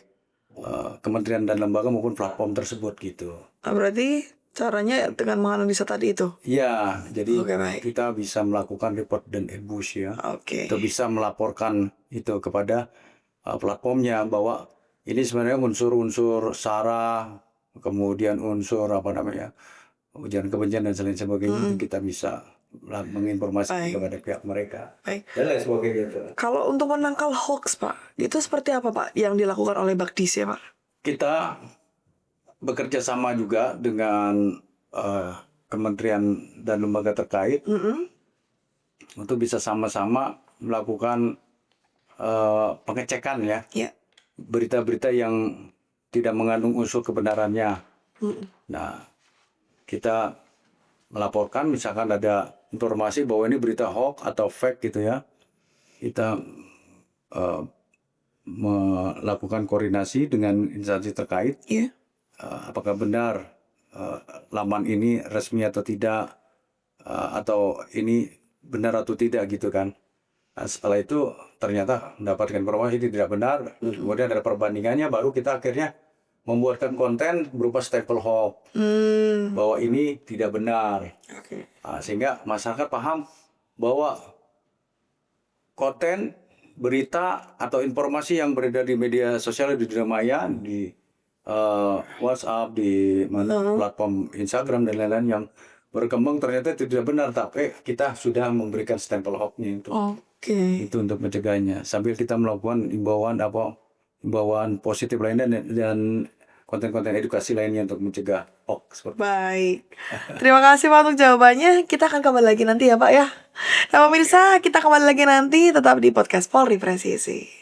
[SPEAKER 2] kementerian dan lembaga maupun platform tersebut gitu.
[SPEAKER 1] Nah, berarti caranya dengan menganalisa tadi itu.
[SPEAKER 2] Ya, jadi
[SPEAKER 1] Baik.
[SPEAKER 2] kita bisa melakukan report dan ambush ya.
[SPEAKER 1] Oke.
[SPEAKER 2] Kita bisa melaporkan itu kepada platformnya bahwa ini sebenarnya unsur-unsur SARA, kemudian unsur ujaran kebencian dan lain sebagainya, itu kita bisa menginformasikan kepada pihak mereka.
[SPEAKER 1] Baik.
[SPEAKER 2] Dan lain sebagainya itu.
[SPEAKER 1] Kalau untuk menangkal hoax Pak, itu seperti apa Pak yang dilakukan oleh Bakdis ya Pak?
[SPEAKER 2] Kita bekerja sama juga dengan kementerian dan lembaga terkait untuk bisa sama-sama melakukan pengecekan ya. Berita-berita yang tidak mengandung unsur kebenarannya. Nah, kita melaporkan misalkan ada informasi bahwa ini berita hoax atau fake gitu ya. Kita melakukan koordinasi dengan instansi terkait. Apakah benar laman ini resmi atau tidak, atau ini benar atau tidak gitu kan. Nah, setelah itu ternyata mendapatkan informasi ini tidak benar, kemudian ada perbandingannya, baru kita akhirnya membuatkan konten berupa stempel hoax bahwa ini tidak benar. Nah, sehingga masyarakat paham bahwa konten, berita atau informasi yang beredar di media sosial, di dunia maya, di WhatsApp, di platform Instagram dan lain-lain yang berkembang ternyata tidak benar, tapi kita sudah memberikan stempel hoax-nya itu. Itu untuk mencegahnya, sambil kita melakukan imbauan positif lainnya dan konten-konten edukasi lainnya untuk mencegah hoax.
[SPEAKER 1] Baik. Terima kasih Pak untuk jawabannya. Kita akan kembali lagi nanti ya Pak ya. Nah pemirsa, kita kembali lagi nanti tetap di podcast Polri Presisi.